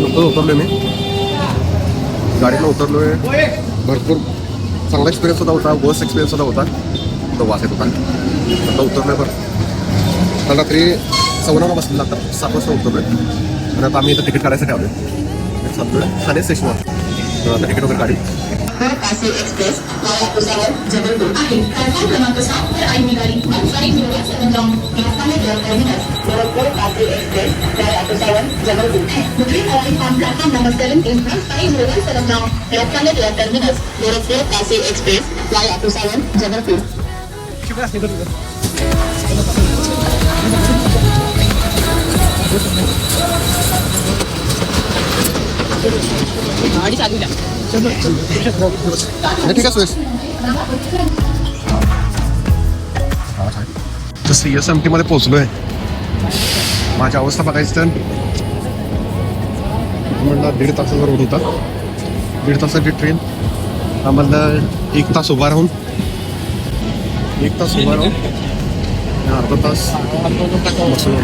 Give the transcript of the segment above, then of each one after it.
नुकतंच उतरलो मी गाडीला उतरलोय. भरपूर चांगला एक्सपिरियन्स सुद्धा होता, वर्स्ट एक्सपिरियन्स सुद्धा होता. तो वास येत होता. आता उतरलोय बरं. काल रात्री 9:15 बसलेला, आता 7 वाजता उतरलोय आणि आता आम्ही इथं तिकीट काढायसाठी आलोय. चाललोय ठाणे स्टेशनवर. तर आता तिकीट वगैरे काढू. एक्सप्रेस जबलपूर आहे. प्लॅटफॉर्म क्रमांक 7 वर आईनी गाडी मुंबई मिरज सरंजाम टर्मिनस गोरखपुर काशी एक्सप्रेस जबलपूर है. Booking on platform number 7 in Mumbai Miraj सरंजाम terminus Gorakhpur Kashi express via 27 Jabalpur. गाडी चालू द्या. ठीक आहे सुरेश. तर CSMT मध्ये पोहोचलोय. माझी अवस्था बघायची तर म्हणलं 1.5 तासाचा रोड होता. 1.5 तासाची ट्रेन. आम्हाला 1 तास उभा राहून अर्धा तास बसून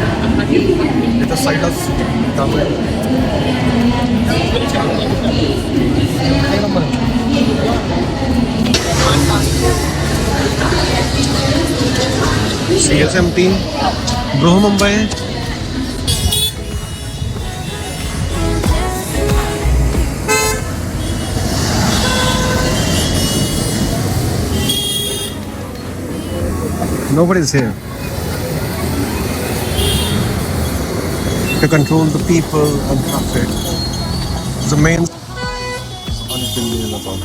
इथं साईडलाच त्यामुळे CSMT Mumbai. Nobody's here to control the people and traffic. The main unbelievable.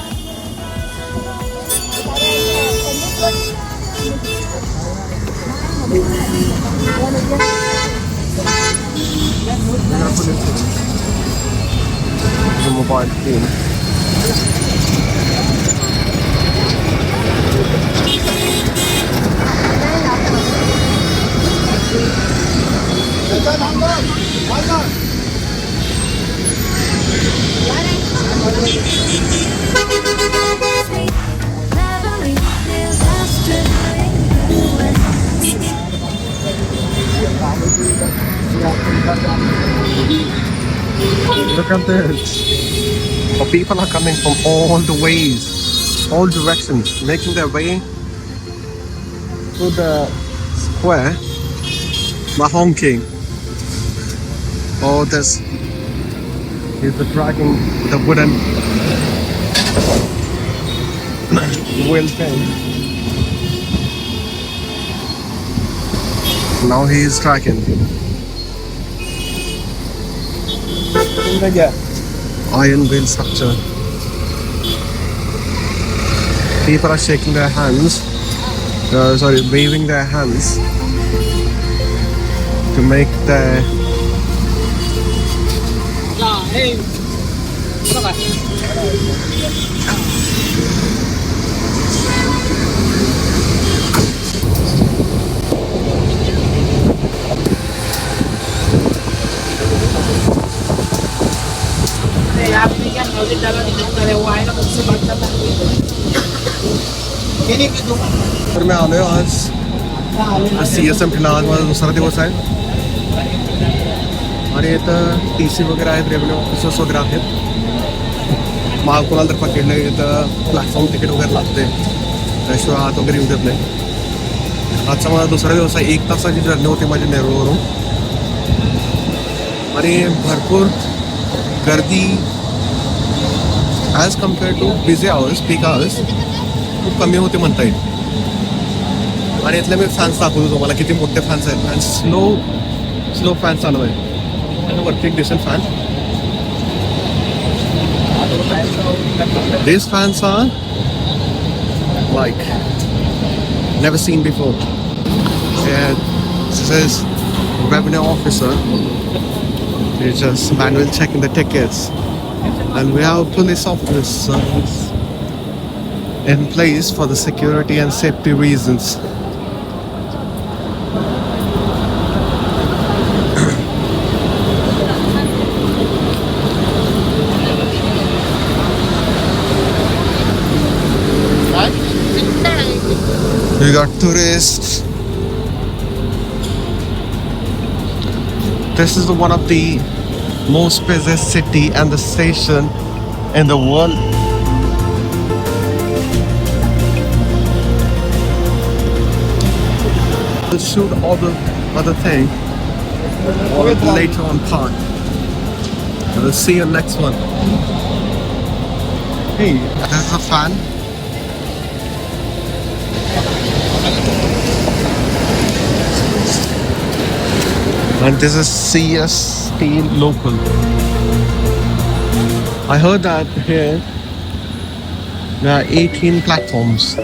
The mobile team. Look at this. The people are coming from all the ways, all directions, making their way to the square by honking. Oh, this is the dragging the wooden wheel thing. Now he is tracking. Iron wheel structure. People are shaking their hands, waving their hands to make their तर मी आलोय आज CSMTला. आज माझा दुसरा दिवस आहे आणि इथं TC वगैरे आहेत, रेव्हेन्यू ऑफिसर्स वगैरे आहेत. मग कोणाला तर पकडलं इथं प्लॅटफॉर्म तिकीट वगैरे लागते, त्याशिवाय हात वगैरे येऊ देत नाही. आजचा माझा दुसरा दिवस आहे. 1 तासाची जर्नी होती माझी नेरूळवरून आणि भरपूर गर्दी as compare to busy hours, peak hours खूप कमी होते म्हणता येईल. आणि इथले मी फॅन्स दाखवतो तुम्हाला किती मोठे फॅन्स आहेत. आणि स्लो फॅन चालू आहे वरती एक decent fan. These fans are like never seen before. And this is revenue officer. He's just manual checking the tickets. And we have police officers in place for the security and safety reasons. We got tourists. This is one of the most busiest city and the station in the world. We'll shoot all the other thing or later on part. We'll see you next one. Hey, there's a fan. And this is CS Steel Local. I heard that here there are 18 platforms.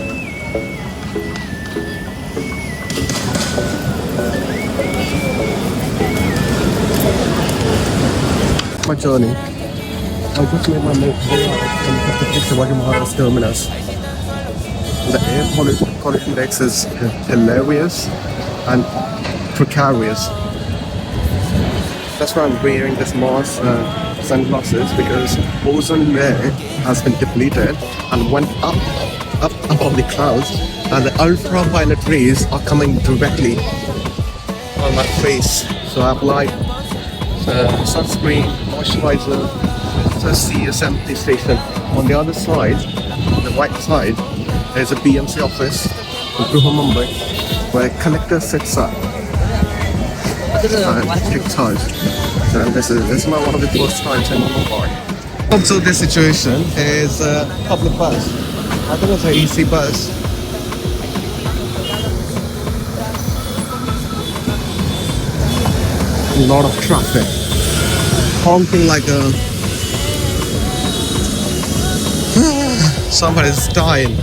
My journey. I just made my way from the Sweat-Drenched terminus. The air pollution index is hilarious and precarious. That's why I'm wearing this mask sunglasses, because ozone layer has been depleted and went up above the clouds, and the ultraviolet rays are coming directly on my face. So I applied sunscreen, moisturizer. So CS empty station. On the other side, the right side, there's a BMC office in Mumbai where a collector sits up and take charge. And this is my one of the first times in Mumbai. Also, this situation is a public bus. I think it's an AC bus. A lot of traffic. Honking like a... somebody's dying.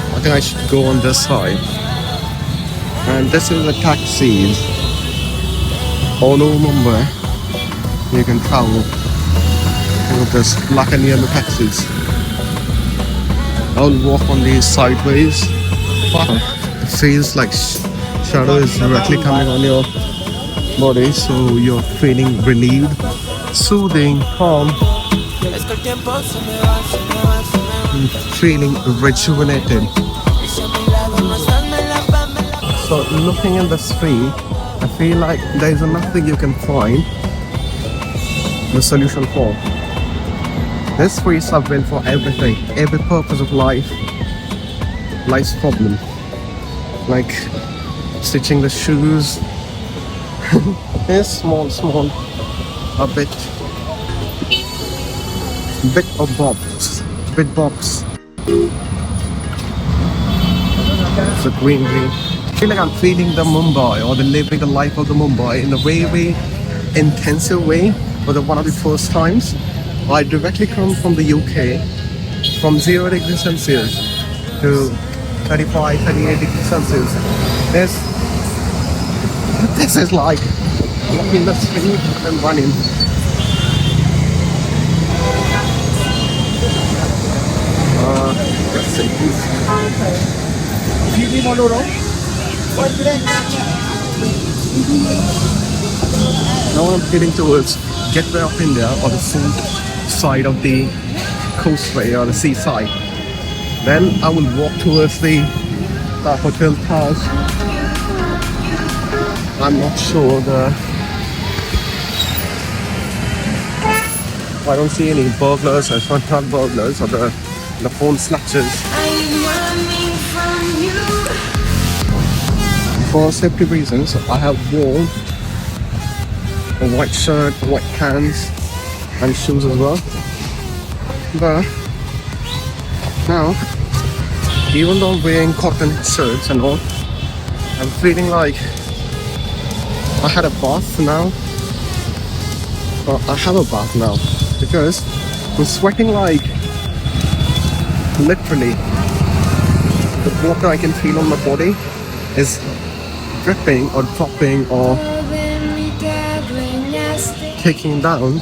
I think I should go on this side. And this is the taxis all over Mumbai. You can travel with this black and yellow taxis. I'll walk on these sideways. It feels like shadow is directly coming on your body, so you're feeling relieved, soothing, calm, and feeling rejuvenated. So looking in the street, I feel like there is nothing you can find the solution for. This streets are built for everything, every purpose of life, life's problem, like stitching the shoes. It's small, a bit of bobs. It's a greenery. I feel like I'm feeling the Mumbai, or the living the life of the Mumbai in a very intensive way. For one of the first times, I directly come from the UK, from 0 degrees Celsius to 35, 38 degrees Celsius. This is like walking the street and running. Let's see. Now I'm heading towards Gateway of India, or the side of the coastway or the seaside. Then I will walk towards the Hotel Taj. I'm not sure I don't see any burglars or not burglars or the phone snatchers. For safety reasons, I have worn a white shirt, white pants and shoes as well. But now, even though I'm wearing cotton shirts and all, I'm feeling like I had a bath now. Or I have a bath now, because I'm sweating like literally. The water I can feel on my body is dripping or dropping or taking down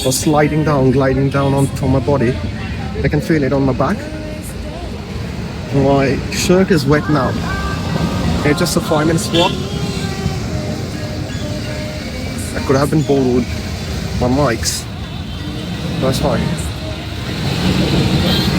or sliding down, gliding down onto my body. I can feel it on my back. My shirt is wet now. It's just a 5-minute walk. I could have been bored with my mics. That's fine.